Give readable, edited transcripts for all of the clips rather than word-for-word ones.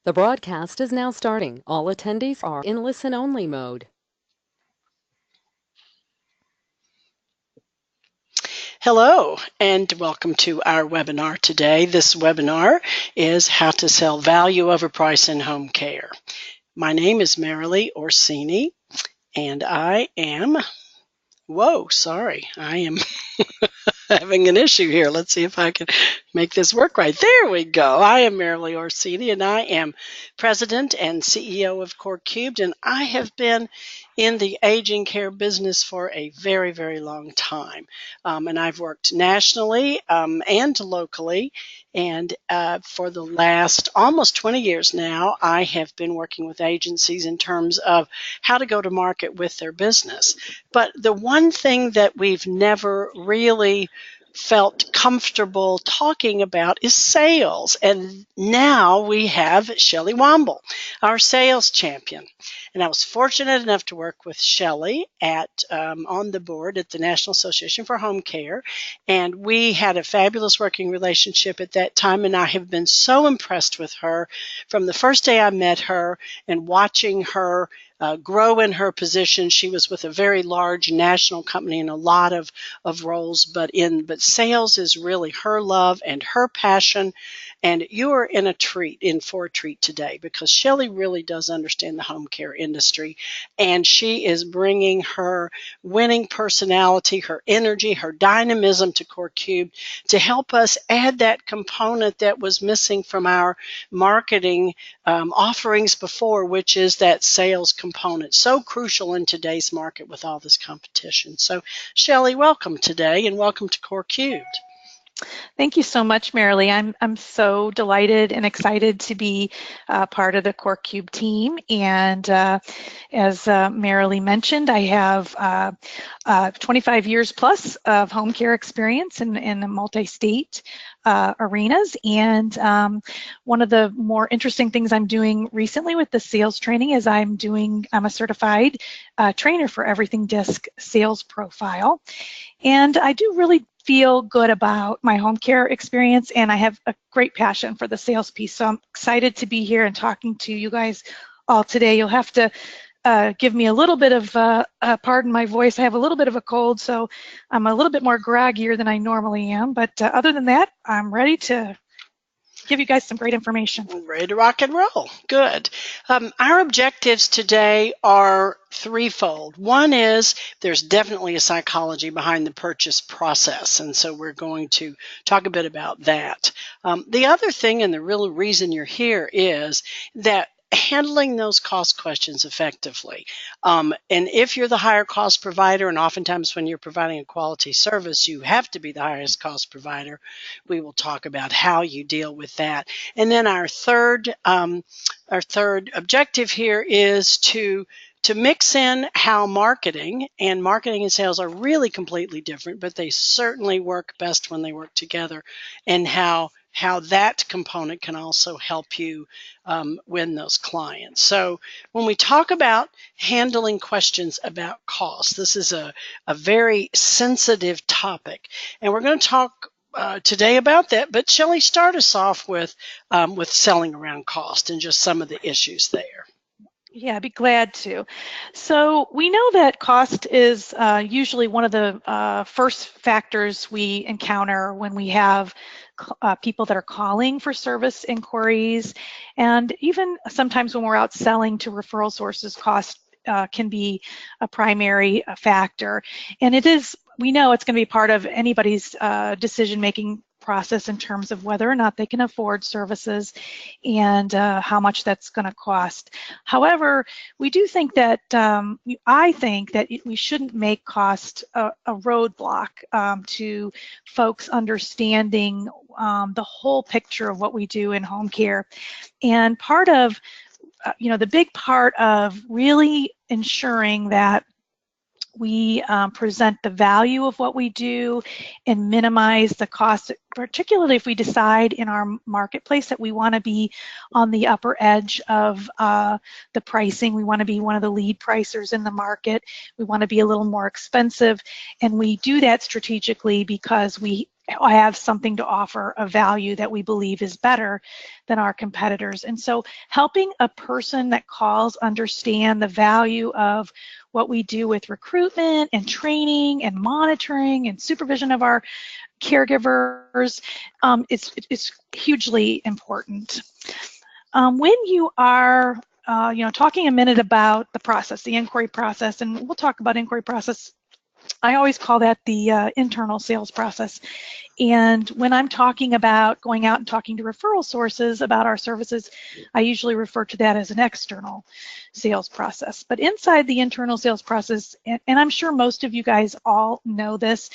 The broadcast is now starting. All attendees are in listen-only mode. Hello, and welcome to our webinar today. This webinar is how to sell value over price in home care. My name is Merrily Orsini, and I am, I am having an issue here. Let's see if I can make this work right. There we go. I am Merrily Orsini, and I am President and CEO of Core Cubed, and I have been in the aging care business for a very, very long time. And I've worked nationally and locally. And for the last almost 20 years now, I have been working with agencies in terms of how to go to market with their business. But the one thing that we've never really felt comfortable talking about is sales. And now we have Shelle Womble, our sales champion. And I was fortunate enough to work with Shelle on the board at the National Association for Home Care. And we had a fabulous working relationship at that time. And I have been so impressed with her from the first day I met her and watching her grow in her position. She was with a very large national company in a lot of roles, but sales is really her love and her passion. And you are in for a treat today because Shelle really does understand the home care industry, and she is bringing her winning personality, her energy, her dynamism to Core Cube to help us add that component that was missing from our marketing offerings before, which is that sales component, so crucial in today's market with all this competition. So, Shelle, welcome today, and welcome to Core Cubed. Thank you so much, Merrily. I'm so delighted and excited to be part of the Core Cube team. And as Merrily mentioned, I have 25 years plus of home care experience in multi-state arenas. And one of the more interesting things I'm doing recently with the sales training is I'm a certified trainer for Everything Disc Sales Profile. And I do really feel good about my home care experience, and I have a great passion for the sales piece. So I'm excited to be here and talking to you guys all today. You'll have to give me a little bit of, pardon my voice, I have a little bit of a cold, so I'm a little bit more groggier than I normally am. But other than that, I'm ready to give you guys some great information. Ready to rock and roll. Good. Our objectives today are threefold. One is there's definitely a psychology behind the purchase process, and so we're going to talk a bit about that. The other thing, and the real reason you're here, is that handling those cost questions effectively. And if you're the higher cost provider, and oftentimes when you're providing a quality service, you have to be the highest cost provider, we will talk about how you deal with that. And then our third objective here is to mix in how marketing and sales are really completely different, but they certainly work best when they work together, and how that component can also help you win those clients. So when we talk about handling questions about cost, this is a very sensitive topic, and we're going to talk today about that. But Shelle, start us off with selling around cost and just some of the issues there. Yeah, I'd be glad to. So we know that cost is usually one of the first factors we encounter when we have people that are calling for service inquiries. And even sometimes when we're out selling to referral sources, cost can be a primary factor. And we know it's going to be part of anybody's decision-making process in terms of whether or not they can afford services and how much that's going to cost. However, we do think that, I think that we shouldn't make cost a roadblock to folks understanding the whole picture of what we do in home care. And part of, the big part of really ensuring that we present the value of what we do and minimize the cost, particularly if we decide in our marketplace that we want to be on the upper edge of the pricing. We want to be one of the lead pricers in the market. We want to be a little more expensive, and we do that strategically because we have something to offer, a value that we believe is better than our competitors. And so helping a person that calls understand the value of what we do with recruitment and training and monitoring and supervision of our caregivers is hugely important. When you are talking a minute about the process, the inquiry process, and we'll talk about inquiry process. I always call that the internal sales process. And when I'm talking about going out and talking to referral sources about our services, I usually refer to that as an external sales process. But inside the internal sales process, and I'm sure most of you guys all know this,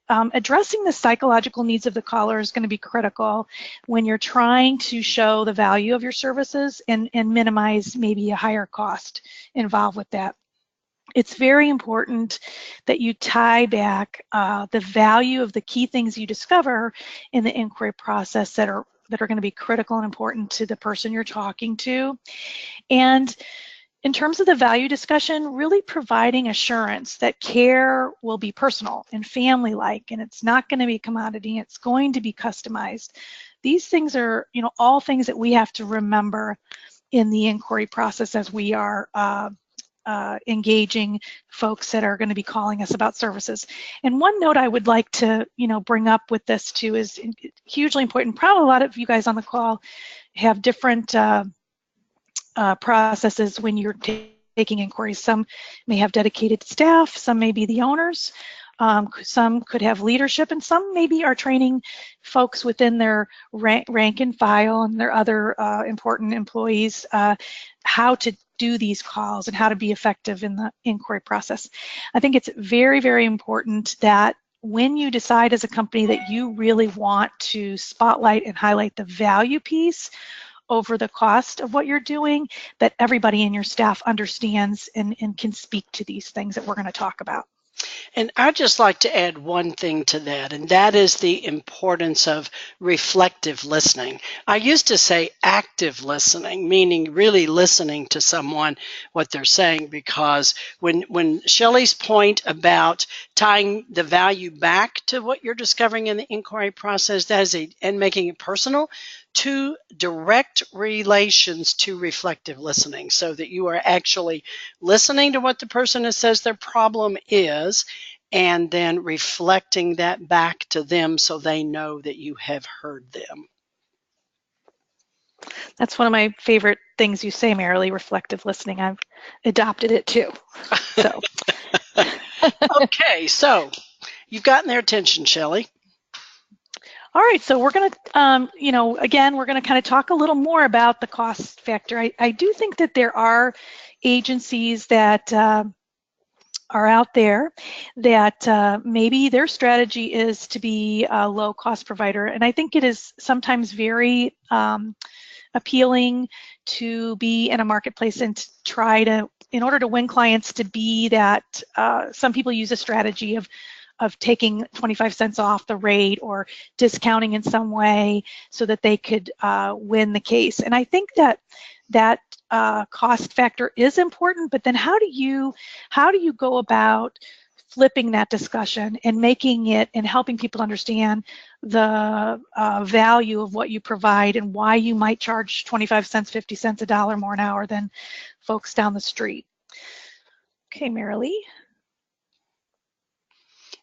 addressing the psychological needs of the caller is going to be critical when you're trying to show the value of your services and minimize maybe a higher cost involved with that. It's very important that you tie back the value of the key things you discover in the inquiry process that are going to be critical and important to the person you're talking to. And in terms of the value discussion, really providing assurance that care will be personal and family-like, and it's not going to be a commodity, it's going to be customized. These things are, all things that we have to remember in the inquiry process as we are engaging folks that are going to be calling us about services. And one note I would like to, bring up with this too is hugely important. Probably a lot of you guys on the call have different processes when you're taking inquiries. Some may have dedicated staff, some may be the owners, some could have leadership, and some maybe are training folks within their rank and file and their other important employees how to do these calls and how to be effective in the inquiry process. I think it's very, very important that when you decide as a company that you really want to spotlight and highlight the value piece over the cost of what you're doing, that everybody in your staff understands and can speak to these things that we're going to talk about. And I'd just like to add one thing to that, and that is the importance of reflective listening. I used to say active listening, meaning really listening to someone, what they're saying, because when Shelle's point about tying the value back to what you're discovering in the inquiry process, that is and making it personal, to direct relations to reflective listening, so that you are actually listening to what the person says their problem is, and then reflecting that back to them so they know that you have heard them. That's one of my favorite things you say, Merrily, reflective listening. I've adopted it too. So. Okay, so you've gotten their attention, Shelle. All right, so we're going to, again, we're going to kind of talk a little more about the cost factor. I do think that there are agencies that are out there that maybe their strategy is to be a low-cost provider, and I think it is sometimes very appealing to be in a marketplace and to try to, in order to win clients, to be that. Some people use a strategy of taking 25 cents off the rate or discounting in some way so that they could win the case. And I think that cost factor is important, but then how do you go about flipping that discussion and making it and helping people understand the value of what you provide and why you might charge 25 cents, 50 cents, $1 more an hour than folks down the street? Okay, Merrily.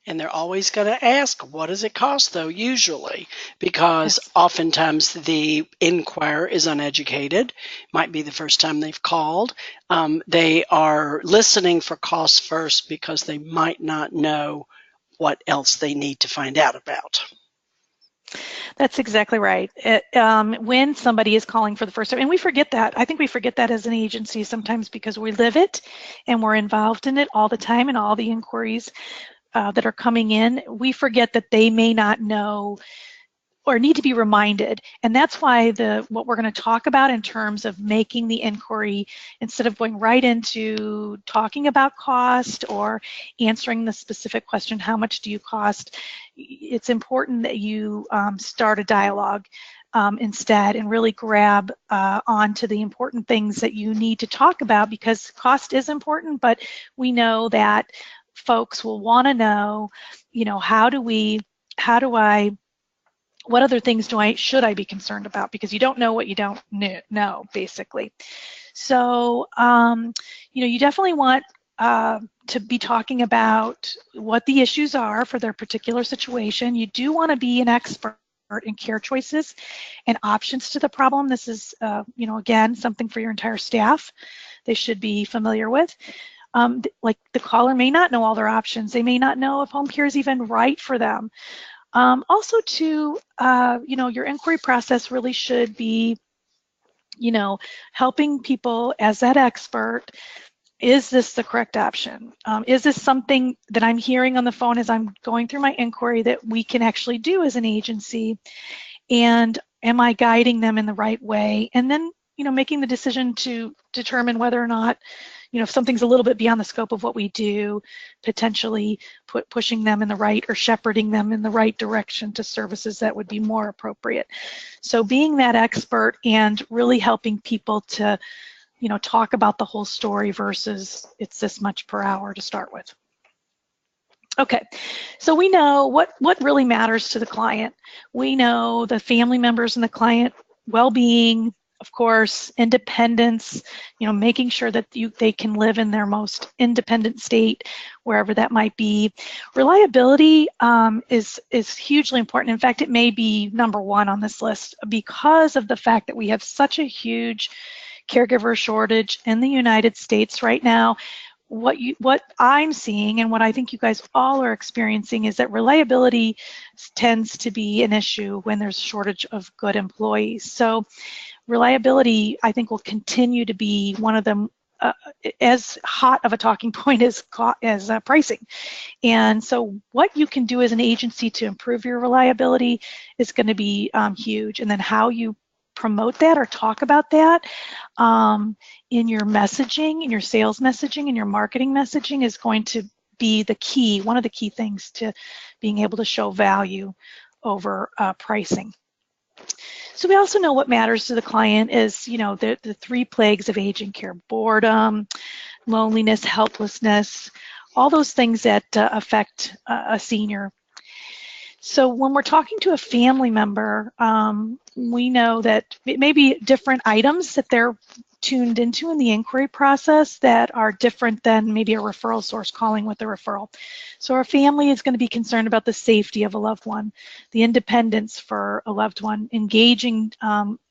And they're always going to ask, what does it cost, though, usually? Because oftentimes the inquirer is uneducated. Might be the first time they've called. They are listening for costs first because they might not know what else they need to find out about. That's exactly right. When somebody is calling for the first time, and we forget that. I think we forget that as an agency sometimes because we live it and we're involved in it all the time and all the inquiries that are coming in, we forget that they may not know or need to be reminded. And that's why what we're going to talk about in terms of making the inquiry, instead of going right into talking about cost or answering the specific question, how much do you cost, it's important that you start a dialogue instead and really grab onto the important things that you need to talk about, because cost is important, but we know that folks will want to know, how do we what other things should I be concerned about? Because you don't know what you don't know, basically. So, you definitely want to be talking about what the issues are for their particular situation. You do want to be an expert in care choices and options to the problem. This is, again, something for your entire staff. They should be familiar with. Like the caller may not know all their options. They may not know if home care is even right for them. Also, too, your inquiry process really should be, helping people as that expert. Is this the correct option? Is this something that I'm hearing on the phone as I'm going through my inquiry that we can actually do as an agency? And am I guiding them in the right way? And then, making the decision to determine whether or not, if something's a little bit beyond the scope of what we do, potentially pushing them in the right or shepherding them in the right direction to services that would be more appropriate. So being that expert and really helping people to, talk about the whole story versus it's this much per hour to start with. Okay, so we know what really matters to the client. We know the family members and the client well-being, of course, independence, making sure that they can live in their most independent state, wherever that might be. Reliability is hugely important. In fact, it may be number one on this list because of the fact that we have such a huge caregiver shortage in the United States right now. What I'm seeing and what I think you guys all are experiencing is that reliability tends to be an issue when there's a shortage of good employees. So reliability, I think, will continue to be one of them, as hot of a talking point as pricing. And so what you can do as an agency to improve your reliability is going to be huge. And then how you promote that or talk about that in your messaging, in your sales messaging, in your marketing messaging is going to be one of the key things to being able to show value over pricing. So we also know what matters to the client is, the three plagues of aging care: boredom, loneliness, helplessness, all those things that affect a senior. So when we're talking to a family member, we know that it may be different items that they're tuned into in the inquiry process that are different than maybe a referral source calling with a referral. So our family is going to be concerned about the safety of a loved one, the independence for a loved one, engaging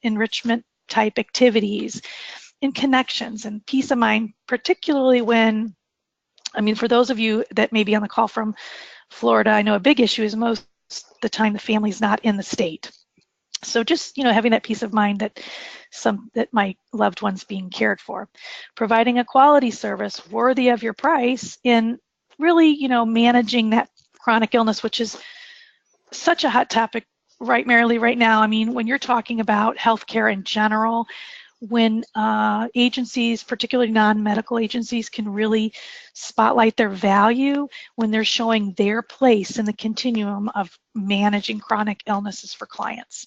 enrichment type activities, and connections and peace of mind, particularly when, for those of you that may be on the call from Florida, I know a big issue is most the time the family's not in the state. So just, having that peace of mind that my loved one's being cared for. Providing a quality service worthy of your price in really, managing that chronic illness, which is such a hot topic, right, Merrily, right now. When you're talking about healthcare in general, when agencies, particularly non-medical agencies, can really spotlight their value when they're showing their place in the continuum of managing chronic illnesses for clients.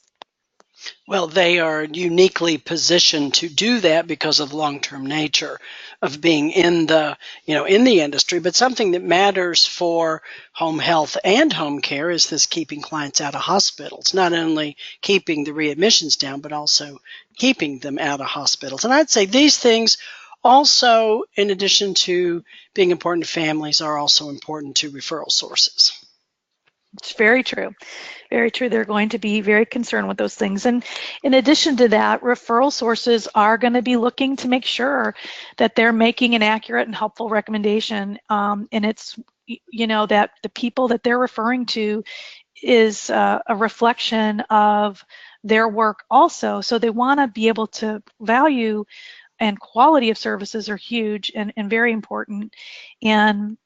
Well, they are uniquely positioned to do that because of long-term nature of being in the industry. But something that matters for home health and home care is this keeping clients out of hospitals, not only keeping the readmissions down, but also keeping them out of hospitals. And I'd say these things also, in addition to being important to families, are also important to referral sources. It's very true. Very true. They're going to be very concerned with those things. And in addition to that, referral sources are going to be looking to make sure that they're making an accurate and helpful recommendation. And it's, that the people that they're referring to is a reflection of their work also. So they want to be able to value, and quality of services are huge and very important. And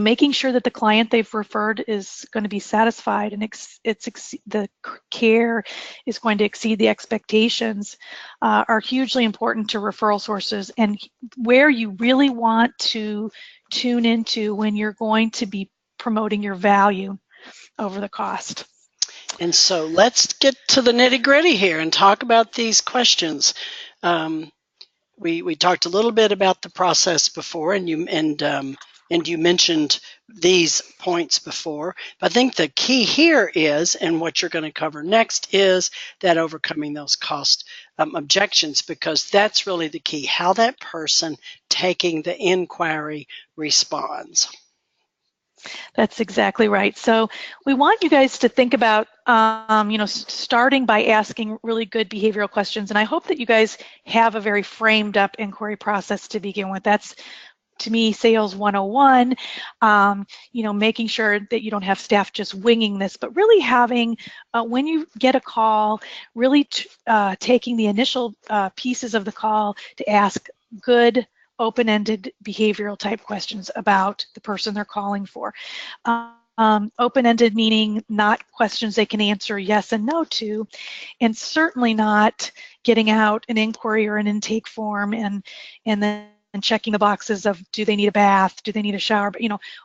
making sure that the client they've referred is going to be satisfied and the care is going to exceed the expectations are hugely important to referral sources, and where you really want to tune into when you're going to be promoting your value over the cost. And so let's get to the nitty-gritty here and talk about these questions. We talked a little bit about the process before, and And you mentioned these points before, but I think the key here is, and what you're going to cover next, is that overcoming those cost objections, because that's really the key, how that person taking the inquiry responds. That's exactly right. So we want you guys to think about, starting by asking really good behavioral questions. And I hope that you guys have a very framed up inquiry process to begin with. That's, to me, sales 101, making sure that you don't have staff just winging this, but really having, when you get a call, really taking the initial pieces of the call to ask good, open-ended behavioral type questions about the person they're calling for. Open-ended meaning not questions they can answer yes and no to, and certainly not getting out an inquiry or an intake form and then checking the boxes of, do they need a bath, do they need a shower, but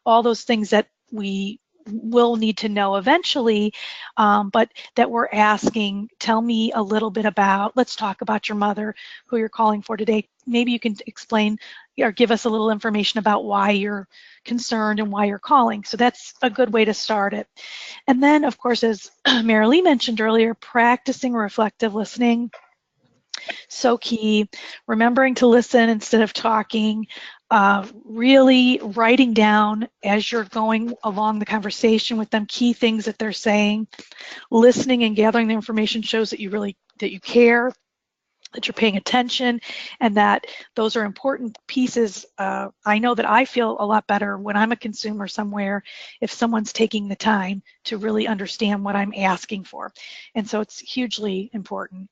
all those things that we will need to know eventually, but that we're asking, tell me a little bit about, let's talk about your mother who you're calling for today. Maybe you can explain or give us a little information about why you're concerned and why you're calling. So that's a good way to start it. And then, of course, as Merrily mentioned earlier, practicing reflective listening. So key. Remembering to listen instead of talking. Really writing down as you're going along the conversation with them key things that they're saying. Listening and gathering the information shows that you care, that you're paying attention, and that those are important pieces. I know that I feel a lot better when I'm a consumer somewhere if someone's taking the time to really understand what I'm asking for. And so it's hugely important.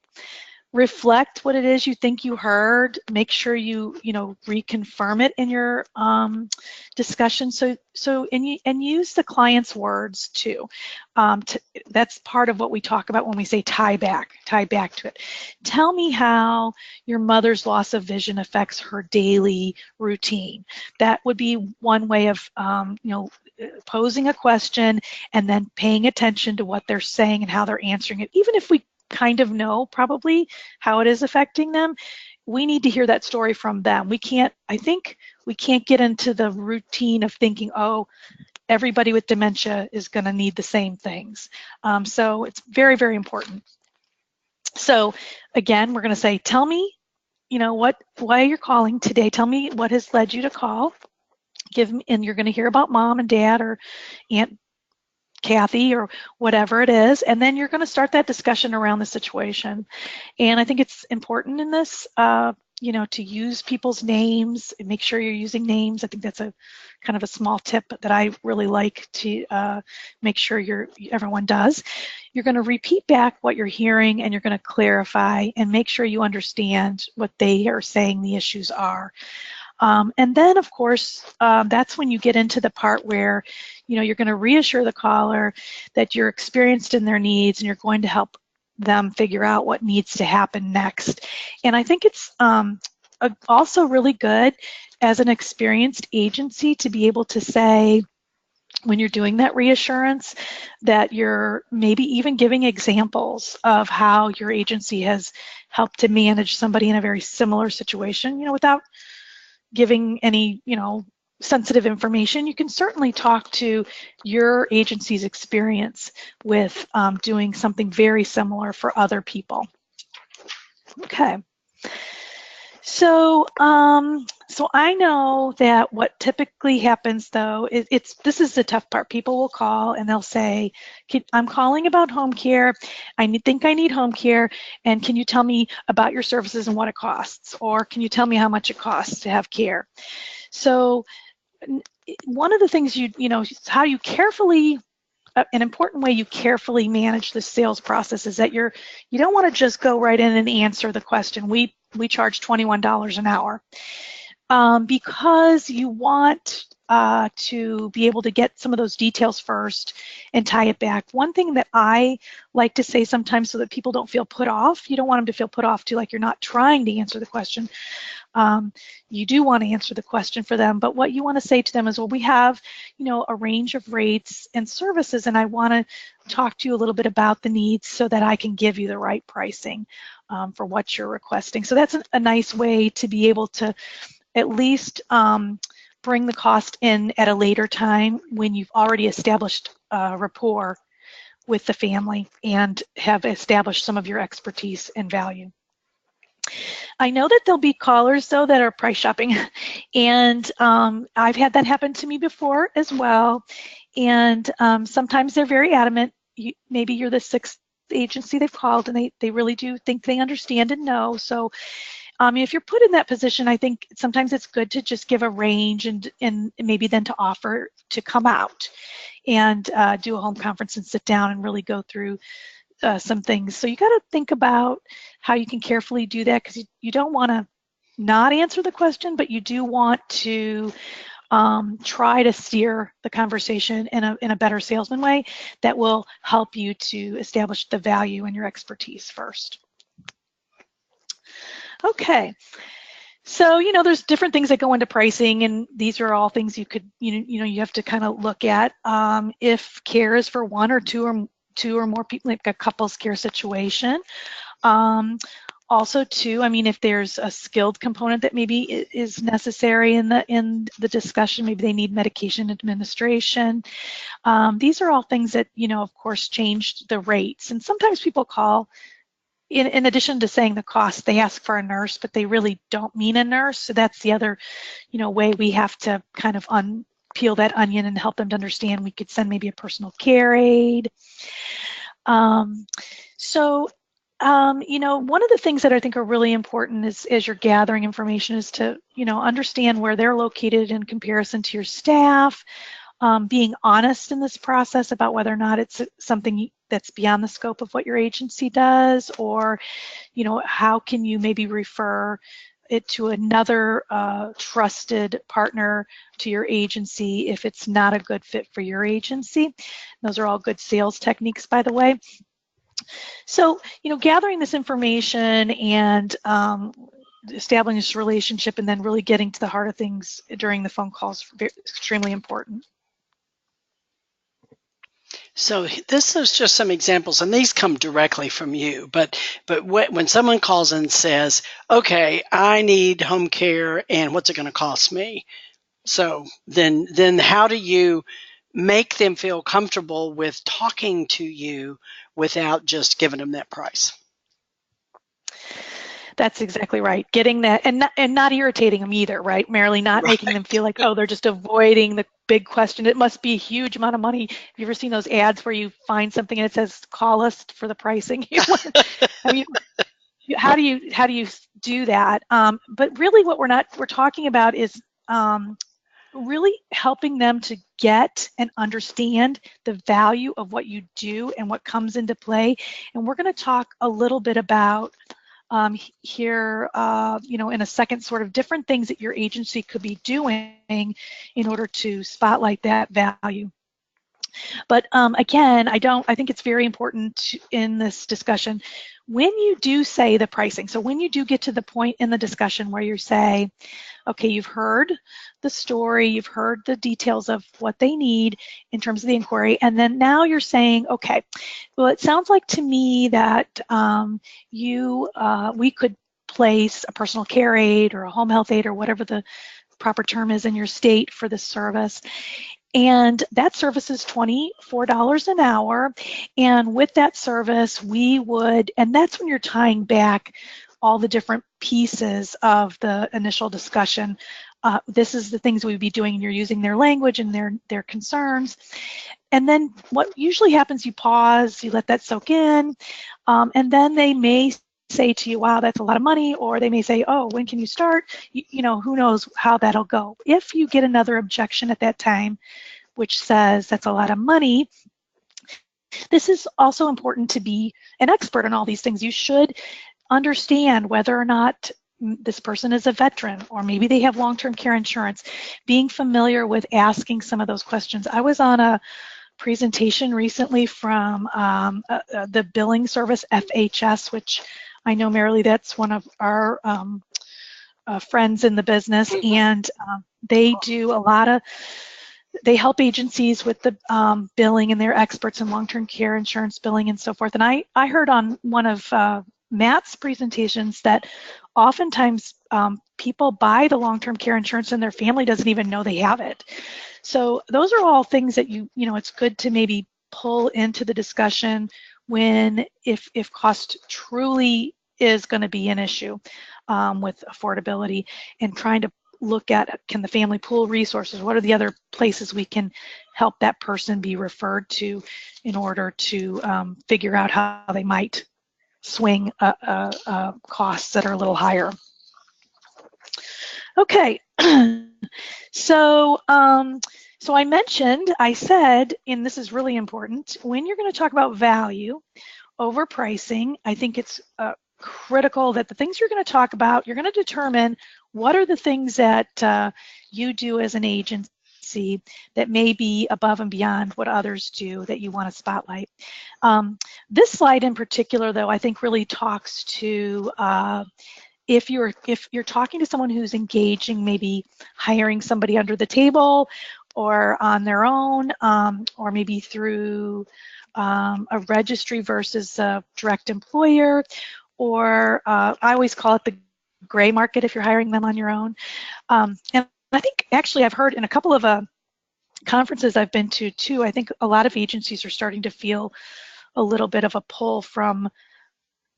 Reflect what it is you think you heard. Make sure you reconfirm it in your discussion. And use the client's words too. That's part of what we talk about when we say tie back to it. Tell me how your mother's loss of vision affects her daily routine. That would be one way of posing a question and then paying attention to what they're saying and how they're answering it. Even if we kind of know probably how it is affecting them, we need to hear that story from them. I think we can't get into the routine of thinking, oh, everybody with dementia is going to need the same things. So it's very, very important. So again, we're going to say, tell me, why you're calling today. Tell me what has led you to call. And you're going to hear about mom and dad or Aunt Kathy or whatever it is, and then you're going to start that discussion around the situation. And I think it's important in this, to use people's names and make sure you're using names. I think that's a kind of a small tip that I really like to make sure everyone does. You're going to repeat back what you're hearing, and you're going to clarify and make sure you understand what they are saying the issues are. And then, of course, that's when you get into the part where, you're going to reassure the caller that you're experienced in their needs and you're going to help them figure out what needs to happen next. And I think it's also really good as an experienced agency to be able to say, when you're doing that reassurance, that you're maybe even giving examples of how your agency has helped to manage somebody in a very similar situation, without giving any, sensitive information. You can certainly talk to your agency's experience with doing something very similar for other people. Okay. So, so I know that what typically happens, though, this is the tough part. People will call and they'll say, I'm calling about home care. I think I need home care, and can you tell me about your services and what it costs? Or can you tell me how much it costs to have care? So one of the things how you carefully, an important way you carefully manage the sales process is that you don't want to just go right in and answer the question. We charge $21 an hour because you want to be able to get some of those details first and tie it back. One thing that I like to say sometimes so that people don't feel put off, you don't want them to feel put off too, like you're not trying to answer the question. You do want to answer the question for them, but what you want to say to them is, well, we have, a range of rates and services, and I want to talk to you a little bit about the needs so that I can give you the right pricing for what you're requesting. So that's a nice way to be able to at least bring the cost in at a later time when you've already established rapport with the family and have established some of your expertise and value. I know that there'll be callers, though, that are price shopping, and I've had that happen to me before as well. And sometimes they're very adamant. Maybe you're the sixth agency they've called, and they really do think they understand and know. So if you're put in that position, I think sometimes it's good to just give a range and maybe then to offer to come out and do a home conference and sit down and really go through some things. So you got to think about how you can carefully do that, because you don't want to not answer the question, but you do want to try to steer the conversation in a better salesman way that will help you to establish the value in your expertise first. Okay. So, there's different things that go into pricing, and these are all things you could, you have to kind of look at. If care is for one or two or more people, like a couples care situation. Also, too, if there's a skilled component that maybe is necessary in the discussion, maybe they need medication administration. These are all things that, of course, change the rates. And sometimes people call, in addition to saying the cost, they ask for a nurse, but they really don't mean a nurse. So that's the other, way we have to kind of peel that onion and help them to understand. We could send maybe a personal care aide. One of the things that I think are really important is, as you're gathering information, is to, understand where they're located in comparison to your staff, being honest in this process about whether or not it's something that's beyond the scope of what your agency does, or, how can you maybe refer it to another trusted partner to your agency if it's not a good fit for your agency. Those are all good sales techniques, by the way. So, gathering this information and establishing this relationship and then really getting to the heart of things during the phone calls is extremely important. So this is just some examples, and these come directly from you. But when someone calls and says, "Okay, I need home care, and what's it going to cost me?" So then how do you make them feel comfortable with talking to you without just giving them that price? That's exactly right. Getting that, and not irritating them either, right, Merrily? Not Right. making them feel like, oh, they're just avoiding the big question. It must be a huge amount of money. Have you ever seen those ads where you find something and it says, "Call us for the pricing"? How do you do that? But really, what we're talking about is really helping them to get and understand the value of what you do and what comes into play. And we're going to talk a little bit about here, in a second, sort of different things that your agency could be doing in order to spotlight that value. But again, I think it's very important in this discussion, when you do say the pricing, so when you do get to the point in the discussion where you say, okay, you've heard the story, you've heard the details of what they need in terms of the inquiry, and then now you're saying, okay, well, it sounds like to me that we could place a personal care aide or a home health aide or whatever the proper term is in your state for this service. And that service is $24 an hour. And with that service, and that's when you're tying back all the different pieces of the initial discussion. This is the things we'd be doing, and you're using their language and their concerns. And then what usually happens, you pause, you let that soak in, and then they may say to you, wow, that's a lot of money, or they may say, oh, when can you start? Who knows how that'll go. If you get another objection at that time, which says that's a lot of money, this is also important to be an expert in all these things. You should understand whether or not this person is a veteran, or maybe they have long-term care insurance, being familiar with asking some of those questions. I was on a presentation recently from the billing service, FHS, which I know, Merrily, that's one of our friends in the business, and they do a lot of, they help agencies with the billing, and they're experts in long-term care insurance billing and so forth. And I heard on one of Matt's presentations that oftentimes people buy the long-term care insurance and their family doesn't even know they have it. So those are all things that it's good to maybe pull into the discussion when if cost truly is going to be an issue with affordability, and trying to look at, can the family pool resources? What are the other places we can help that person be referred to in order to figure out how they might swing costs that are a little higher. Okay, so I said, and this is really important, when you're going to talk about value over pricing, I think it's critical that the things you're going to talk about, you're going to determine what are the things that you do as an agency that may be above and beyond what others do that you want to spotlight. This slide in particular, though, I think really talks to if you're talking to someone who's engaging, maybe hiring somebody under the table or on their own, or maybe through a registry versus a direct employer, or I always call it the gray market if you're hiring them on your own. And I think actually I've heard in a couple of conferences I've been to too, I think a lot of agencies are starting to feel a little bit of a pull from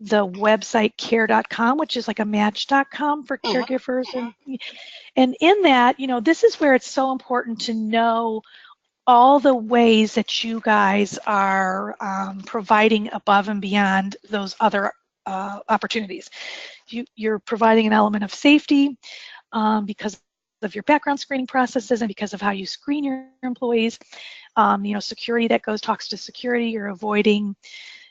the website care.com, which is like a match.com for caregivers. And in that, this is where it's so important to know all the ways that you guys are providing above and beyond those other opportunities. You're providing an element of safety because of your background screening processes and because of how you screen your employees. Security that talks to security. You're avoiding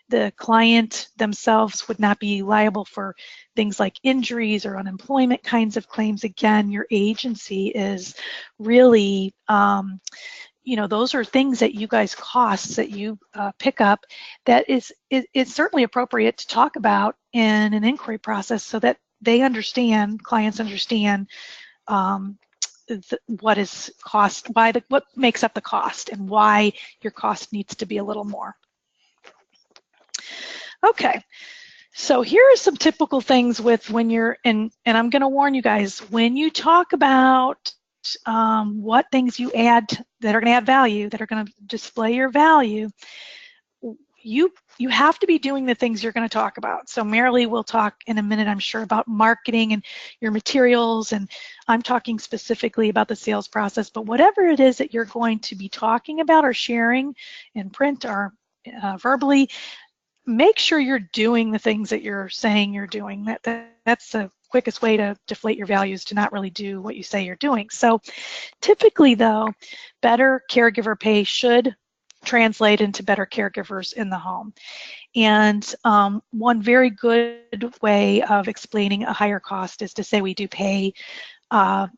the client themselves would not be liable for things like injuries or unemployment kinds of claims. Again, your agency is really, those are things that you guys costs that you pick up that it's certainly appropriate to talk about in an inquiry process so that they understand, clients understand what is cost, what makes up the cost and why your cost needs to be a little more. Okay, so here are some typical things with when you're, and I'm going to warn you guys, when you talk about what things you add that are going to add value, that are going to display your value, you have to be doing the things you're going to talk about. So Merrily will talk in a minute, I'm sure, about marketing and your materials, and I'm talking specifically about the sales process, but whatever it is that you're going to be talking about or sharing in print or verbally, make sure you're doing the things that you're saying you're doing. That's the quickest way to deflate your values, to not really do what you say you're doing. So typically, though, better caregiver pay should translate into better caregivers in the home. And one very good way of explaining a higher cost is to say we do pay a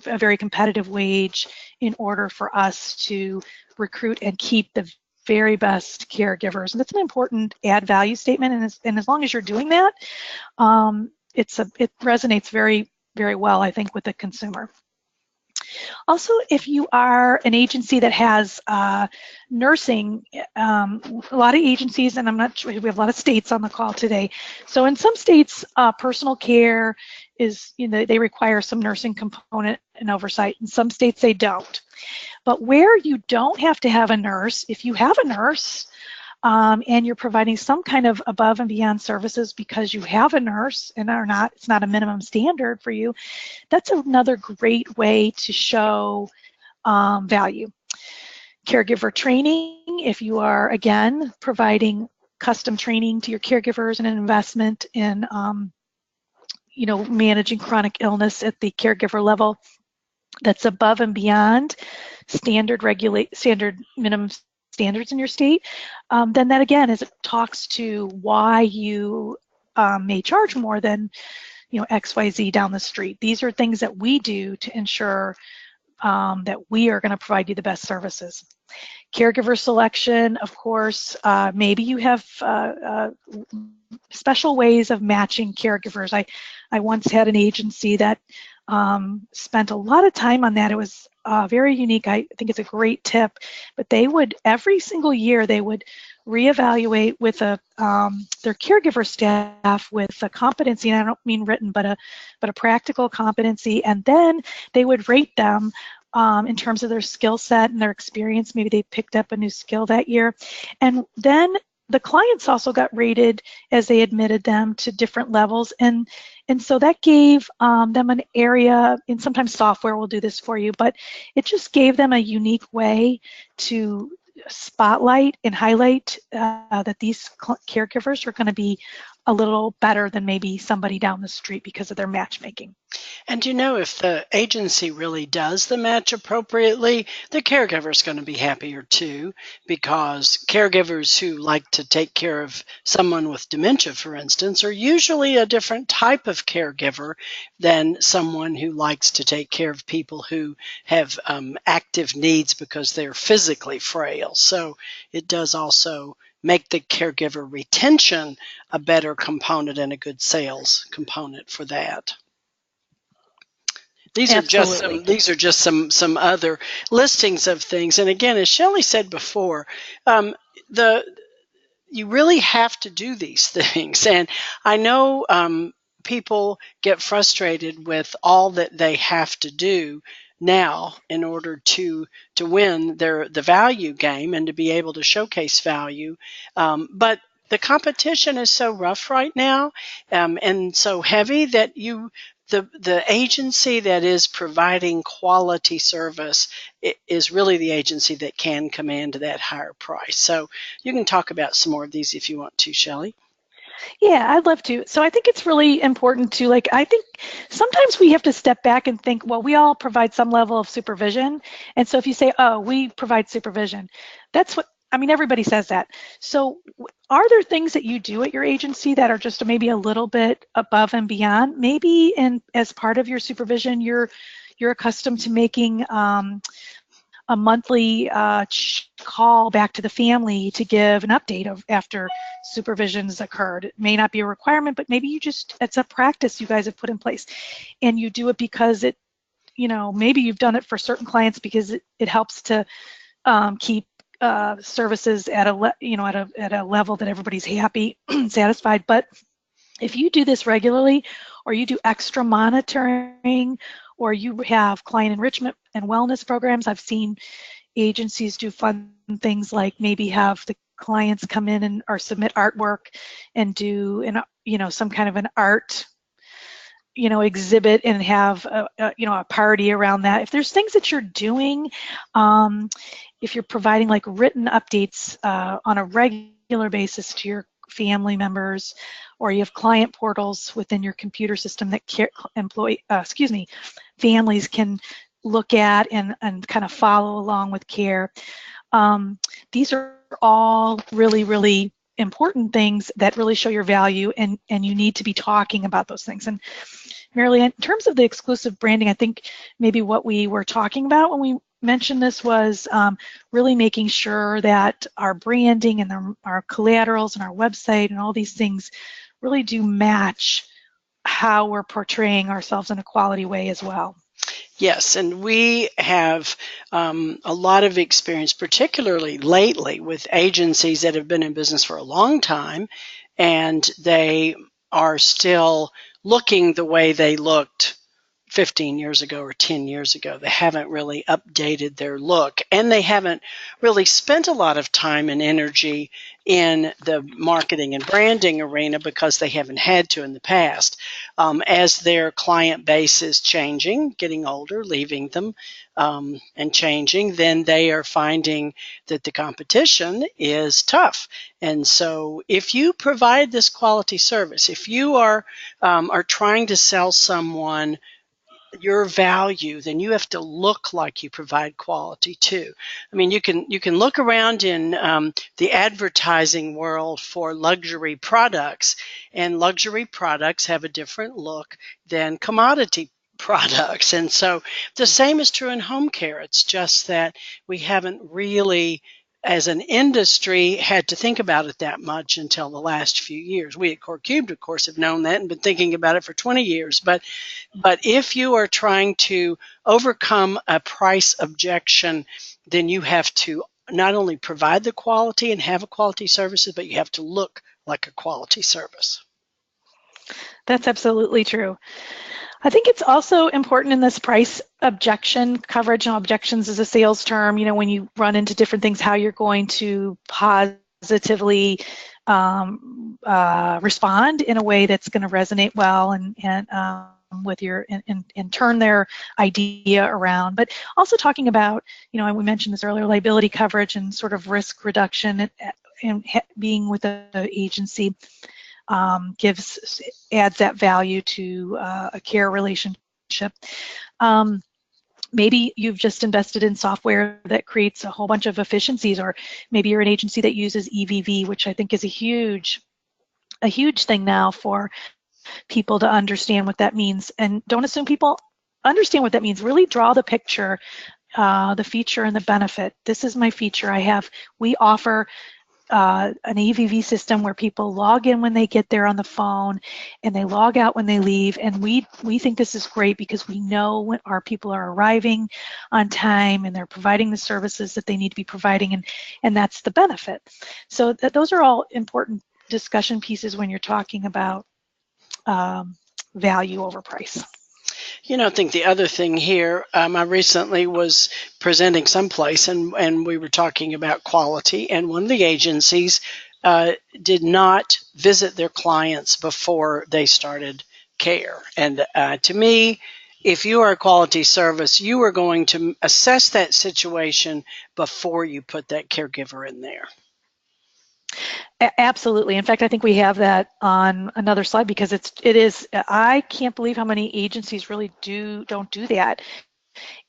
very competitive wage in order for us to recruit and keep the very best caregivers. And that's an important add value statement. And as long as you're doing that, it resonates very, very well, I think, with the consumer. Also, if you are an agency that has nursing, a lot of agencies, and I'm not sure, we have a lot of states on the call today. So in some states, personal care is, they require some nursing component and oversight. In some states, they don't. But where you don't have to have a nurse, if you have a nurse and you're providing some kind of above and beyond services because you have a nurse and it's not a minimum standard for you, that's another great way to show value. Caregiver training, if you are, again, providing custom training to your caregivers and an investment in managing chronic illness at the caregiver level, that's above and beyond standard minimum standards in your state, then that again is it talks to why you may charge more than XYZ down the street. These are things that we do to ensure that we are going to provide you the best services. Caregiver selection, of course, maybe you have special ways of matching caregivers. I once had an agency that spent a lot of time on that. It was very unique. I think it's a great tip, but they would, every single year, they would reevaluate with their caregiver staff with a competency, and I don't mean written, but a practical competency, and then they would rate them in terms of their skill set and their experience. Maybe they picked up a new skill that year. And then the clients also got rated as they admitted them to different levels. And so that gave them an area, and sometimes software will do this for you, but it just gave them a unique way to spotlight and highlight that these caregivers are going to be a little better than maybe somebody down the street because of their matchmaking. And if the agency really does the match appropriately, the caregiver is going to be happier too, because caregivers who like to take care of someone with dementia, for instance, are usually a different type of caregiver than someone who likes to take care of people who have active needs because they're physically frail. So it does also make the caregiver retention a better component and a good sales component for that. These are just some other listings of things. And again, as Shelle said before, you really have to do these things. And I know people get frustrated with all that they have to do now in order to win the value game and to be able to showcase value. But the competition is so rough right now and so heavy that the agency that is providing quality service is really the agency that can command that higher price. So you can talk about some more of these if you want to, Shelle. Yeah, I'd love to. So I think it's really important to, I think sometimes we have to step back and think, well, we all provide some level of supervision. And so if you say, oh, we provide supervision, everybody says that. So are there things that you do at your agency that are just maybe a little bit above and beyond? Maybe as part of your supervision, you're accustomed to making a monthly call back to the family to give an update of after supervisions occurred. It may not be a requirement, but maybe it's a practice you guys have put in place, and you do it because maybe you've done it for certain clients because it helps to keep services at a level that everybody's happy, satisfied. But if you do this regularly, or you do extra monitoring, or you have client enrichment and wellness programs, I've seen agencies do fun things like maybe have the clients come in or submit artwork and do some kind of an art exhibit and have a party around that. If there's things that you're doing, if you're providing like written updates on a regular basis to your family members, or you have client portals within your computer system that families can look at and kind of follow along with care. These are all really, really important things that really show your value, and you need to be talking about those things. And Merrily, in terms of the exclusive branding, I think maybe what we were talking about when we mentioned this was really making sure that our branding and our collaterals and our website and all these things really do match how we're portraying ourselves in a quality way as well. Yes, and we have a lot of experience, particularly lately, with agencies that have been in business for a long time, and they are still looking the way they looked 15 years ago or 10 years ago. They haven't really updated their look, and they haven't really spent a lot of time and energy in the marketing and branding arena because they haven't had to in the past. As their client base is changing, getting older, leaving them, and changing, then they are finding that the competition is tough. And so if you provide this quality service, if you are trying to sell someone your value, then you have to look like you provide quality too. I mean, you can look around in the advertising world for luxury products, and luxury products have a different look than commodity products. And so the same is true in home care. It's just that we haven't really, as an industry, had to think about it that much until the last few years. We at Core Cubed, of course, have known that and been thinking about it for 20 years. But if you are trying to overcome a price objection, then you have to not only provide the quality and have a quality services, but you have to look like a quality service. That's absolutely true. I think it's also important in this price objection coverage. Objections is a sales term. When you run into different things, how you're going to positively respond in a way that's going to resonate well and with your and turn their idea around. But also talking about, and we mentioned this earlier, liability coverage and sort of risk reduction and being with the agency. Adds that value to a care relationship. Maybe you've just invested in software that creates a whole bunch of efficiencies, or maybe you're an agency that uses EVV, which I think is a huge thing now for people to understand what that means. And don't assume people understand what that means. Really draw the picture, the feature and the benefit. This is my feature. We offer an EVV system where people log in when they get there on the phone and they log out when they leave. And we think this is great because we know when our people are arriving on time and they're providing the services that they need to be providing, and that's the benefit. So those are all important discussion pieces when you're talking about value over price. I think the other thing here, I recently was presenting someplace and we were talking about quality, and one of the agencies did not visit their clients before they started care. And to me, if you are a quality service, you are going to assess that situation before you put that caregiver in there. Absolutely. In fact, I think we have that on another slide because it is. I can't believe how many agencies really don't do that,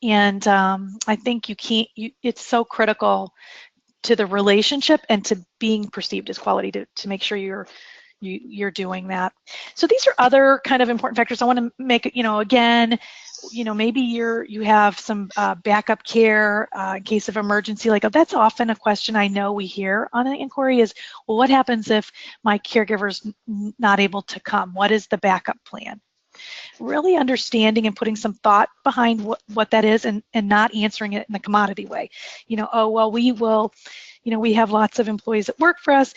and I think you can't. It's so critical to the relationship and to being perceived as quality to make sure you're doing that. So these are other kind of important factors. I want to make it. Again. Maybe you have some backup care in case of emergency. That's often a question I know we hear on an inquiry is, well, what happens if my caregiver's not able to come? What is the backup plan? Really understanding and putting some thought behind what that is and not answering it in the commodity way. Oh, well, we will, we have lots of employees that work for us.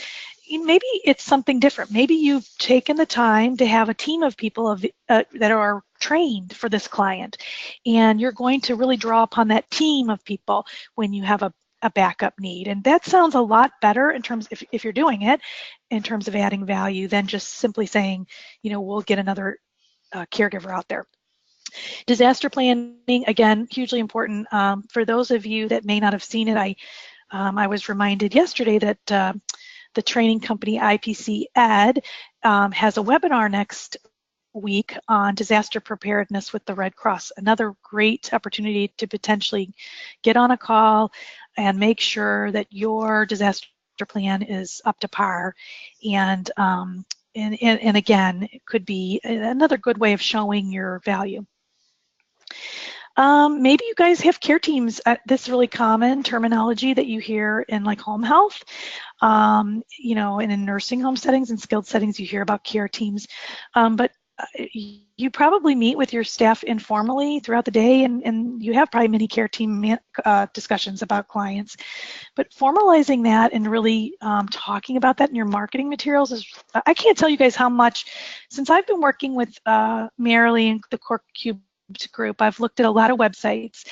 Maybe it's something different. Maybe you've taken the time to have a team of people that are trained for this client, and you're going to really draw upon that team of people when you have a backup need. And that sounds a lot better in terms, if you're doing it, in terms of adding value than just simply saying, we'll get another caregiver out there. Disaster planning, again, hugely important. For those of you that may not have seen it, I was reminded yesterday that the training company IPC Ed has a webinar next week on disaster preparedness with the Red Cross. Another great opportunity to potentially get on a call and make sure that your disaster plan is up to par. And again, it could be another good way of showing your value. Maybe you guys have care teams. This really common terminology that you hear in home health, and in nursing home settings and skilled settings, you hear about care teams. But you probably meet with your staff informally throughout the day, and you have probably many care team discussions about clients. But formalizing that and really talking about that in your marketing materials is, I can't tell you guys how much, since I've been working with Merrily and the CoreCube group, I've looked at a lot of websites,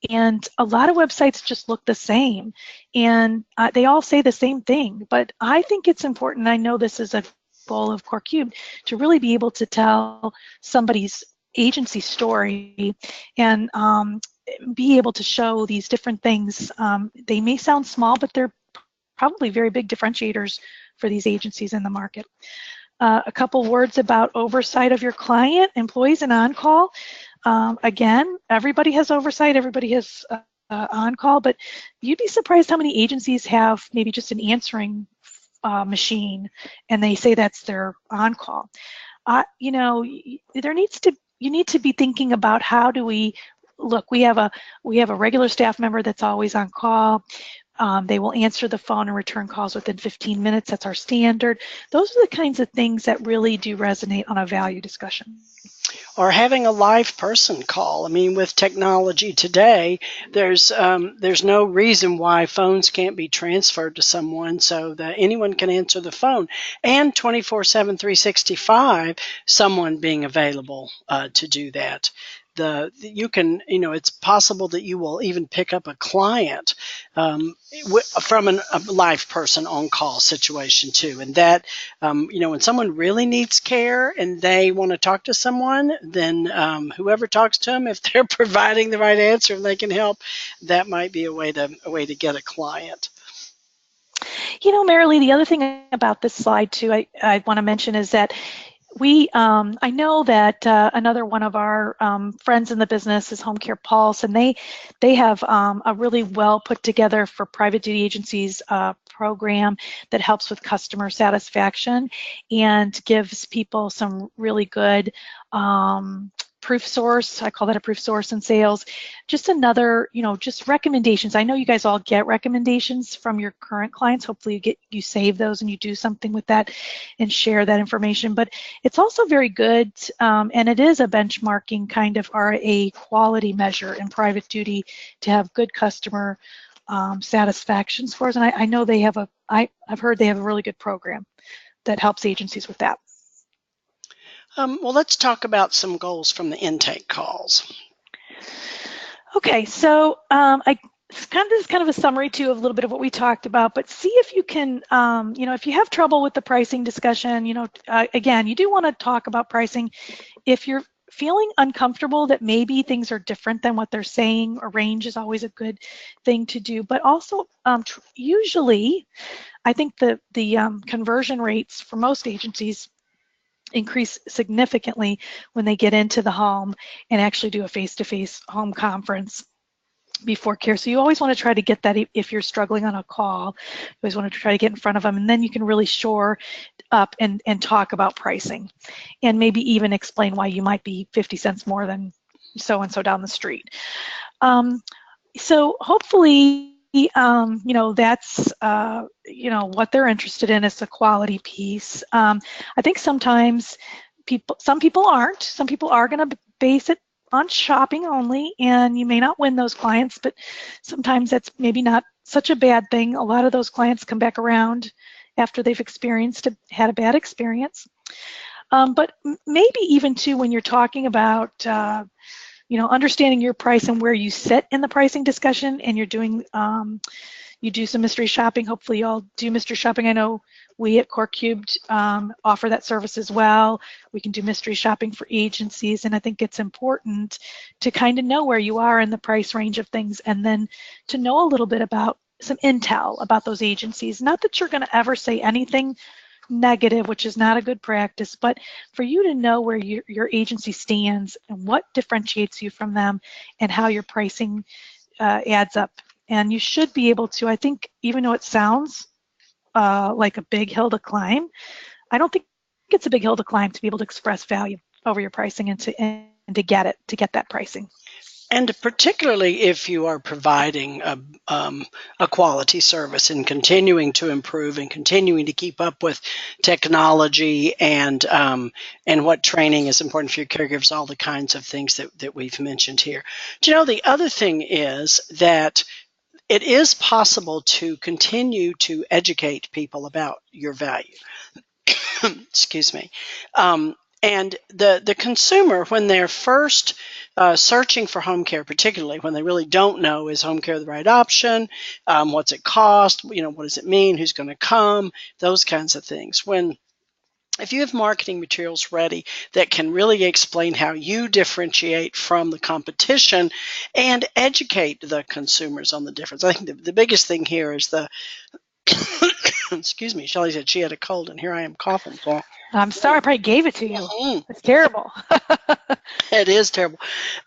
and a lot of websites just look the same, and they all say the same thing. But I think it's important, I know this is a goal of CoreCube, to really be able to tell somebody's agency story and be able to show these different things. They may sound small, but they're probably very big differentiators for these agencies in the market. A couple words about oversight of your client, employees, and on-call. Again, everybody has oversight, everybody has on-call, but you'd be surprised how many agencies have maybe just an answering machine, and they say that's their on-call. You need to be thinking about, how do we look? We have a regular staff member that's always on call. They will answer the phone and return calls within 15 minutes. That's our standard. Those are the kinds of things that really do resonate on a value discussion. or having a live person call. I mean, with technology today, there's no reason why phones can't be transferred to someone so that anyone can answer the phone, and 24/7, 365, someone being available to do that. You can, it's possible that you will even pick up a client from a live person on call situation too. And that, when someone really needs care and they want to talk to someone, then whoever talks to them, if they're providing the right answer and they can help, that might be a way to get a client. Merrily, the other thing about this slide too, I want to mention is that I know that another one of our friends in the business is Home Care Pulse, and they have a really well put together for private duty agencies program that helps with customer satisfaction and gives people some really good proof source. I call that a proof source in sales. Just another, just recommendations. I know you guys all get recommendations from your current clients. Hopefully you save those and you do something with that and share that information. But it's also very good, and it is a benchmarking kind of a quality measure in private duty to have good customer satisfaction scores. And I know I've heard they have a really good program that helps agencies with that. Well, let's talk about some goals from the intake calls. Okay, so this is kind of a summary too of a little bit of what we talked about, but see if you can, if you have trouble with the pricing discussion, again, you do want to talk about pricing. If you're feeling uncomfortable that maybe things are different than what they're saying, a range is always a good thing to do, but also usually I think the conversion rates for most agencies increase significantly when they get into the home and actually do a face-to-face home conference before care. So you always want to try to get that if you're struggling on a call. You always want to try to get in front of them, and then you can really shore up and talk about pricing and maybe even explain why you might be 50 cents more than so-and-so down the street. So hopefully that's what they're interested in is the quality piece. I think sometimes some people aren't. Some people are going to base it on shopping only, and you may not win those clients, but sometimes that's maybe not such a bad thing. A lot of those clients come back around after they've had a bad experience. But maybe even too when you're talking about understanding your price and where you sit in the pricing discussion, and you're doing, you do some mystery shopping. Hopefully you all do mystery shopping. I know we at Core Cubed offer that service as well. We can do mystery shopping for agencies, and I think it's important to kind of know where you are in the price range of things, and then to know a little bit about some intel about those agencies. Not that you're going to ever say anything negative, which is not a good practice, but for you to know where your agency stands and what differentiates you from them and how your pricing adds up. And you should be able to, I think, even though it sounds like a big hill to climb, I don't think it's a big hill to climb to be able to express value over your pricing and to get that pricing. And particularly if you are providing a quality service and continuing to improve and continuing to keep up with technology and what training is important for your caregivers, all the kinds of things that we've mentioned here. Do the other thing is that it is possible to continue to educate people about your value. Excuse me. And the consumer, when they're first searching for home care, particularly when they really don't know, is home care the right option? What's it cost? What does it mean? Who's going to come? Those kinds of things. If you have marketing materials ready that can really explain how you differentiate from the competition and educate the consumers on the difference. I think the biggest thing here is excuse me, Shelley said she had a cold, and here I am coughing. So I'm sorry, I probably gave it to you. It's terrible. It is terrible.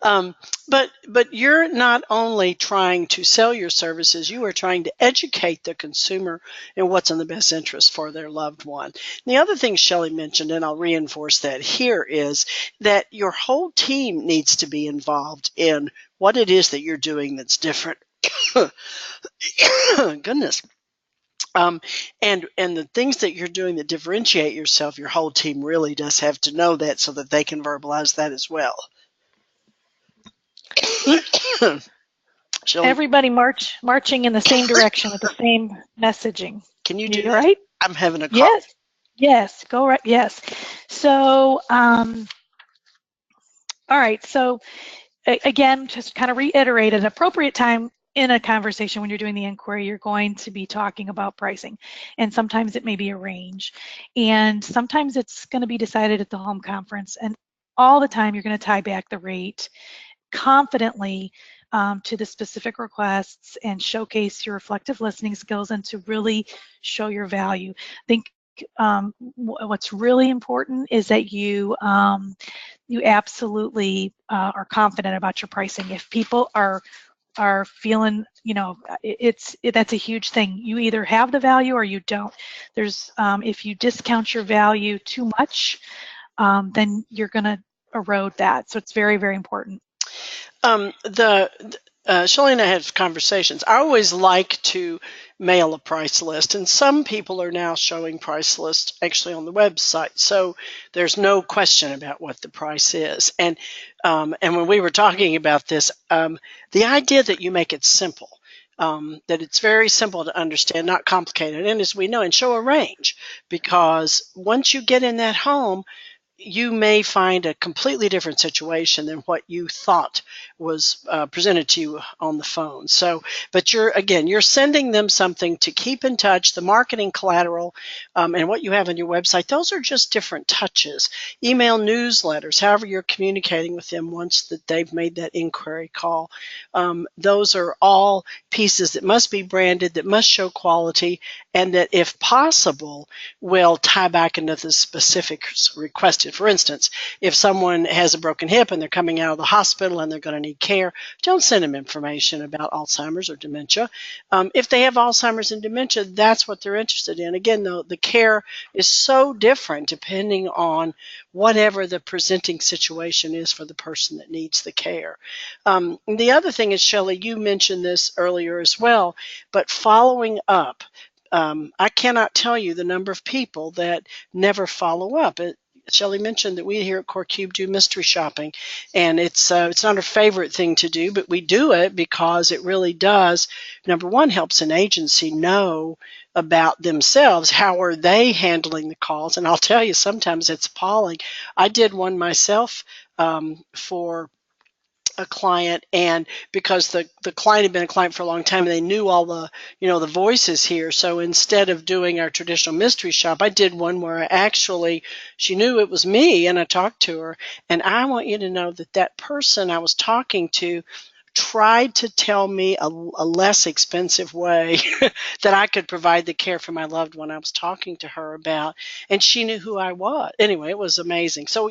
But you're not only trying to sell your services, you are trying to educate the consumer in what's in the best interest for their loved one. And the other thing Shelley mentioned, and I'll reinforce that here, is that your whole team needs to be involved in what it is that you're doing that's different. Goodness. And the things that you're doing that differentiate yourself, your whole team really does have to know that so that they can verbalize that as well. Shelley, Everybody marching in the same direction with the same messaging. can you do You that? right? I'm having a call. Yes. Yes. Go right. Yes. So, all right. So again, just kind of reiterate at an appropriate time in a conversation when you're doing the inquiry, you're going to be talking about pricing. And sometimes it may be a range. And sometimes it's going to be decided at the home conference. And all the time you're going to tie back the rate confidently to the specific requests and showcase your reflective listening skills and to really show your value. I think what's really important is that you absolutely are confident about your pricing. If people are feeling, that's a huge thing. You either have the value or you don't. There's if you discount your value too much, then you're going to erode that. So it's very, very important. Shelley and I have conversations. I always like to mail a price list, and some people are now showing price lists actually on the website, so there's no question about what the price is. And when we were talking about this, the idea that you make it simple, that it's very simple to understand, not complicated, and as we know, and show a range, because once you get in that home, you may find a completely different situation than what you thought was presented to you on the phone. So, but you're sending them something to keep in touch. The marketing collateral and what you have on your website, those are just different touches. Email newsletters, however you're communicating with them once that they've made that inquiry call. Those are all pieces that must be branded, that must show quality, and that if possible will tie back into the specifics requested. For instance, if someone has a broken hip and they're coming out of the hospital and they're going to need care, don't send them information about Alzheimer's or dementia. If they have Alzheimer's and dementia, that's what they're interested in. Again, though, the care is so different depending on whatever the presenting situation is for the person that needs the care. The other thing is, Shelley, you mentioned this earlier as well, but following up. I cannot tell you the number of people that never follow up. Shelley mentioned that we here at CoreCube do mystery shopping, and it's not our favorite thing to do, but we do it because it really does, number one, helps an agency know about themselves. How are they handling the calls? And I'll tell you, sometimes it's appalling. I did one myself for a client, and because the client had been a client for a long time and they knew all the voices here, so instead of doing our traditional mystery shop, I did one where she knew it was me and I talked to her. And I want you to know that that person I was talking to tried to tell me a less expensive way that I could provide the care for my loved one I was talking to her about, and she knew who I was. Anyway, it was amazing. So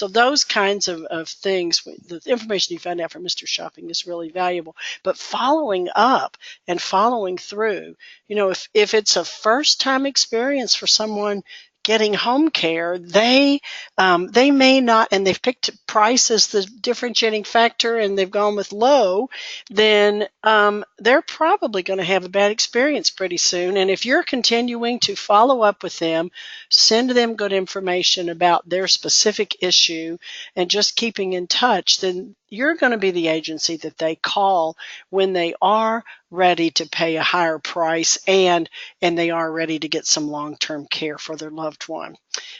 those kinds of things, the information you find out from Mr. Shopping is really valuable. But following up and following through, if it's a first time experience for someone getting home care, they may not, and they've picked price as the differentiating factor and they've gone with low, then they're probably going to have a bad experience pretty soon. And if you're continuing to follow up with them, send them good information about their specific issue and just keeping in touch, then you're going to be the agency that they call when they are ready to pay a higher price and they are ready to get some long-term care for their loved one.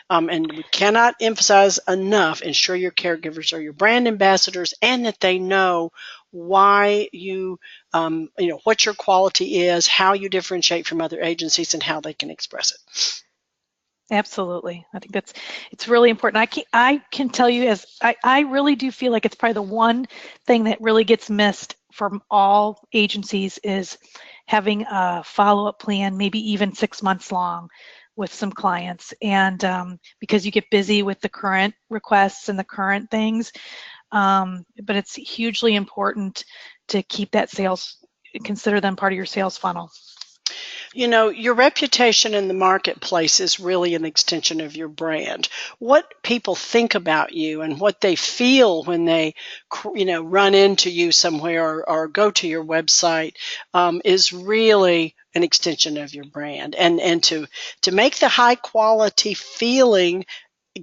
And we cannot emphasize enough, ensure your caregivers are your brand ambassadors and that they know why what your quality is, how you differentiate from other agencies, and how they can express it. Absolutely. I think it's really important. I can tell you, I really do feel like it's probably the one thing that really gets missed from all agencies is having a follow-up plan, maybe even 6 months long with some clients. And because you get busy with the current requests and the current things, but it's hugely important to keep that consider them part of your sales funnel. You know, your reputation in the marketplace is really an extension of your brand. What people think about you and what they feel when they, run into you somewhere or go to your website is really an extension of your brand. And to make the high quality feeling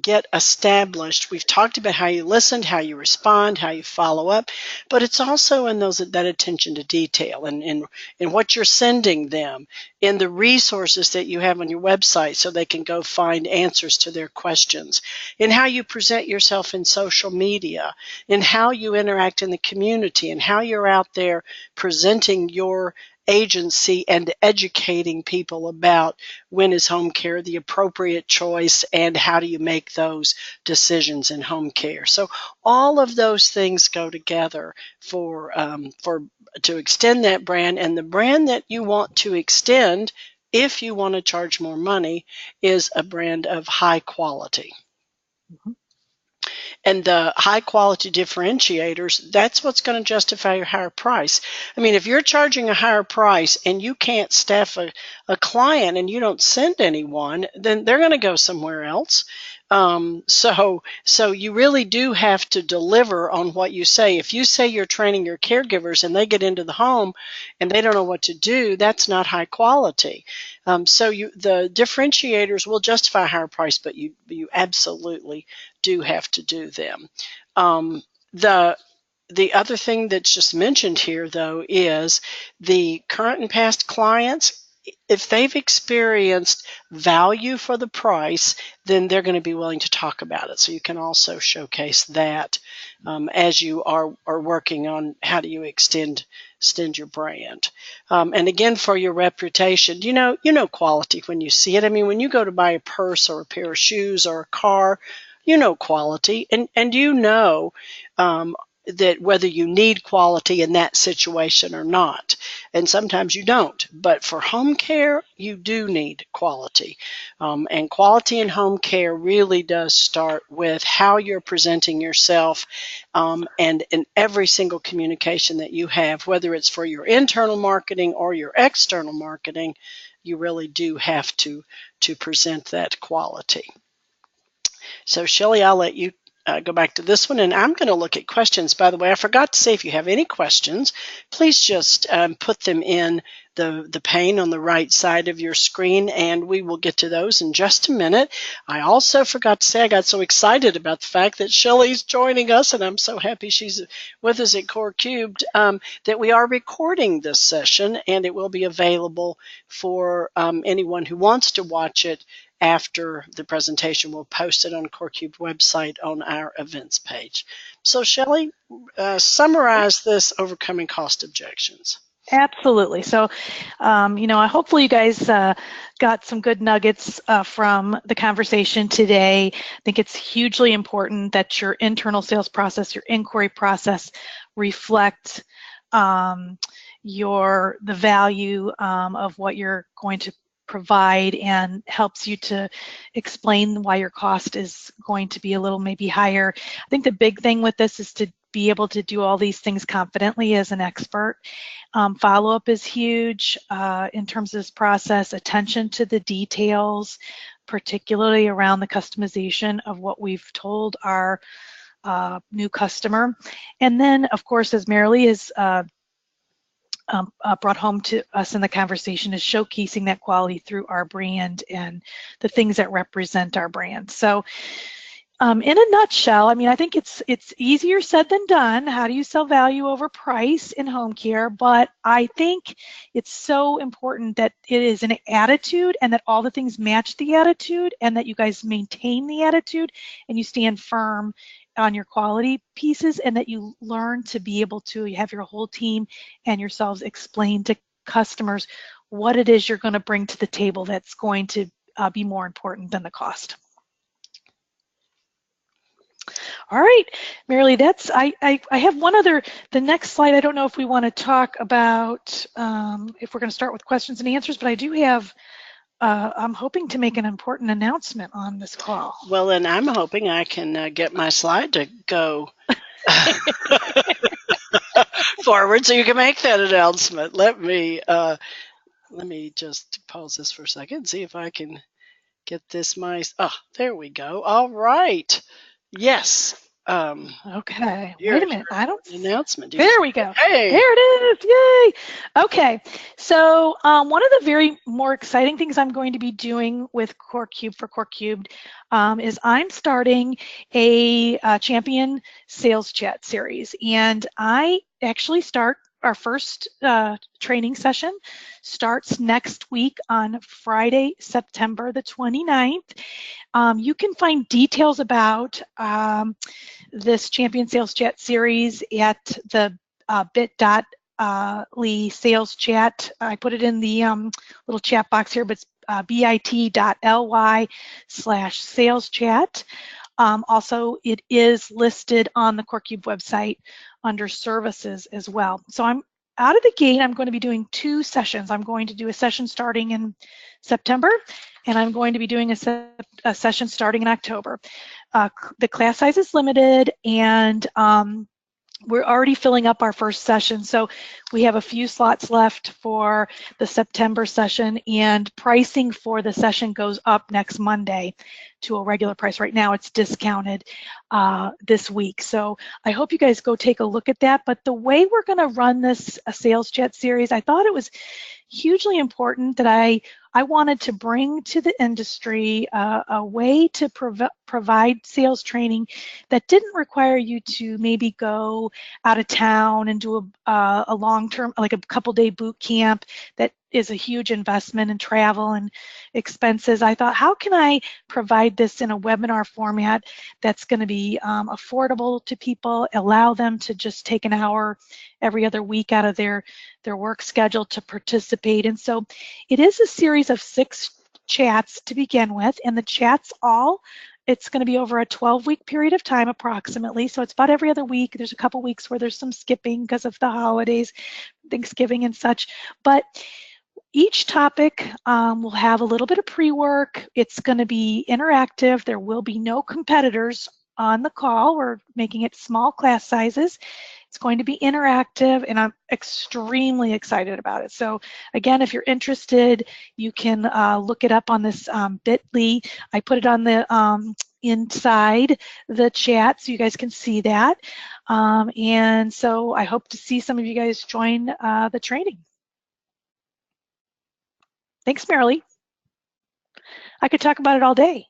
get established. We've talked about how you listened, how you respond, how you follow up, but it's also in that attention to detail and in what you're sending them, in the resources that you have on your website so they can go find answers to their questions, in how you present yourself in social media, in how you interact in the community, and how you're out there presenting your agency and educating people about when is home care the appropriate choice and how do you make those decisions in home care. So all of those things go together for to extend that brand, and the brand that you want to extend, if you want to charge more money, is a brand of high quality. Mm-hmm. And the high quality differentiators, that's what's going to justify your higher price. I mean, if you're charging a higher price and you can't staff a client and you don't send anyone, then they're going to go somewhere else. So you really do have to deliver on what you say. If you say you're training your caregivers and they get into the home and they don't know what to do, that's not high quality. The differentiators will justify a higher price, but you absolutely do have to do them. The other thing that's just mentioned here, though, is the current and past clients. If they've experienced value for the price, then they're going to be willing to talk about it. So you can also showcase that as you are working on how do you extend your brand. And again, for your reputation, you know quality when you see it. I mean, when you go to buy a purse or a pair of shoes or a car, you know quality, and you know that whether you need quality in that situation or not. And sometimes you don't. But for home care, you do need quality. And quality in home care really does start with how you're presenting yourself, and in every single communication that you have, whether it's for your internal marketing or your external marketing, you really do have to present that quality. So Shelley, I'll let you go back to this one, and I'm going to look at questions. By the way, I forgot to say, if you have any questions, please just put them in the pane on the right side of your screen, and we will get to those in just a minute. I also forgot to say, I got so excited about the fact that Shelley's joining us, and I'm so happy she's with us at Core Cubed, that we are recording this session, and it will be available for anyone who wants to watch it after the presentation. We'll post it on CoreCube website on our events page. So Shelley, summarize this overcoming cost objections. Absolutely. So, hopefully you guys got some good nuggets from the conversation today. I think it's hugely important that your internal sales process, your inquiry process, reflect the value of what you're going to provide, and helps you to explain why your cost is going to be a little maybe higher. I think the big thing with this is to be able to do all these things confidently as an expert. Follow-up is huge in terms of this process. Attention to the details, particularly around the customization of what we've told our new customer. And then, of course, as Merrily has brought home to us in the conversation, is showcasing that quality through our brand and the things that represent our brand. So in a nutshell, I mean, I think it's easier said than done. How do you sell value over price in home care? But I think it's so important that it is an attitude, and that all the things match the attitude, and that you guys maintain the attitude and you stand firm on your quality pieces, and that you learn to be able to have your whole team and yourselves explain to customers what it is you're going to bring to the table that's going to be more important than the cost. All right, Merrily, I have one other, the next slide. I don't know if we want to talk about, if we're going to start with questions and answers, but I do have, I'm hoping to make an important announcement on this call. Well, and I'm hoping I can get my slide to go forward so you can make that announcement. Let me let me just pause this for a second and see if I can get this. There we go. All right. Yes. Okay, Here, wait a minute. I don't. an announcement. There we go. Hey. There it is. Yay. Okay. So one of the very more exciting things I'm going to be doing with CoreCube for CoreCubed is I'm starting a champion sales chat series, and I actually start our first training session starts next week on Friday, September the 29th. You can find details about this Champion Sales Chat series at the bit.ly sales chat. I put it in the little chat box here, but it's bit.ly/sales chat. Also, it is listed on the CoreCube website under services as well. So I'm out of the gate, I'm going to be doing 2 sessions. I'm going to do a session starting in September, and I'm going to be doing a session starting in October. The class size is limited, and we're already filling up our first session. So we have a few slots left for the September session, and pricing for the session goes up next Monday to a regular price. Right now it's discounted this week. So I hope you guys go take a look at that. But the way we're going to run this sales chat series, I thought it was hugely important that I wanted to bring to the industry a way to provide sales training that didn't require you to maybe go out of town and do a long-term, like a couple-day boot camp that is a huge investment in travel and expenses. I thought, how can I provide this in a webinar format that's going to be affordable to people, allow them to just take an hour every other week out of their work schedule to participate. And so it is a series of 6 chats to begin with, and the chats it's going to be over a 12-week period of time approximately. So it's about every other week. There's a couple weeks where there's some skipping because of the holidays, Thanksgiving and such. But each topic will have a little bit of pre-work. It's going to be interactive. There will be no competitors on the call. We're making it small class sizes. It's going to be interactive, and I'm extremely excited about it. So again, if you're interested, you can look it up on this bit.ly. I put it on the inside the chat so you guys can see that. And so I hope to see some of you guys join the training. Thanks, Merrily. I could talk about it all day.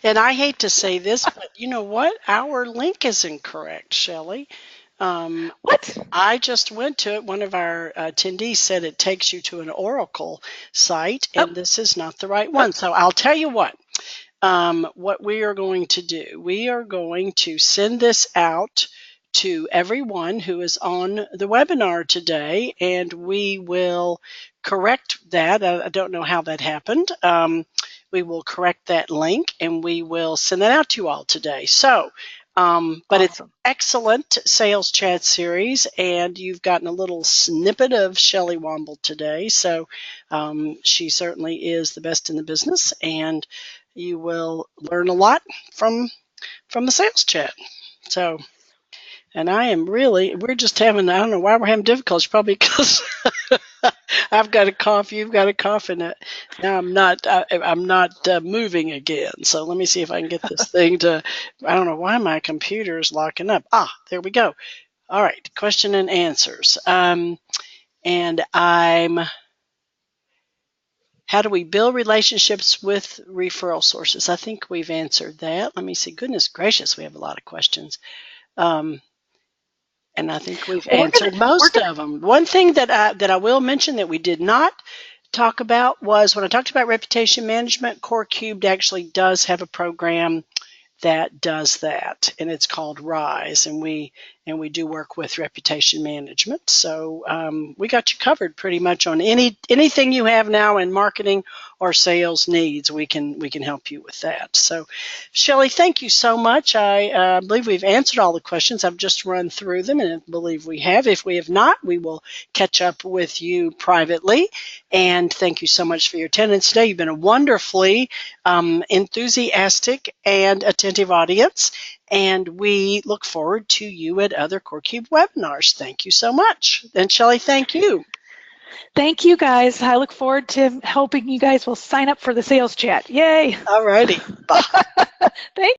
And I hate to say this, but you know what? Our link is incorrect, Shelley. What? I just went to it. One of our attendees said it takes you to an Oracle site, and this is not the right one. So I'll tell you what we are going to do. We are going to send this out to everyone who is on the webinar today, and we will correct that. I don't know how that happened. We will correct that link, and we will send that out to you all today. So, but awesome. It's excellent sales chat series, and you've gotten a little snippet of Shelle Womble today. So she certainly is the best in the business, and you will learn a lot from the sales chat. So, and we're just having, I don't know why we're having difficulties, probably because I've got a cough, you've got a cough, and now I'm not moving again. So let me see if I can get this thing to, I don't know why my computer is locking up. There we go. All right, question and answers. And how do we build relationships with referral sources? I think we've answered that. Let me see. Goodness gracious, we have a lot of questions. And I think we've answered most of them. One thing that I will mention that we did not talk about was when I talked about reputation management, CoreCubed actually does have a program that does that, and it's called Rise, and we do work with reputation management. So we got you covered pretty much on anything you have now in marketing or sales needs. We can help you with that. So Shelley, thank you so much. I believe we've answered all the questions. I've just run through them, and I believe we have. If we have not, we will catch up with you privately. And thank you so much for your attendance today. You've been a wonderfully enthusiastic and attentive audience, and we look forward to you at other CoreCube webinars. Thank you so much. And Shelley, thank you. Thank you, guys. I look forward to helping you guys will sign up for the sales chat. Yay. All righty. Bye. Thank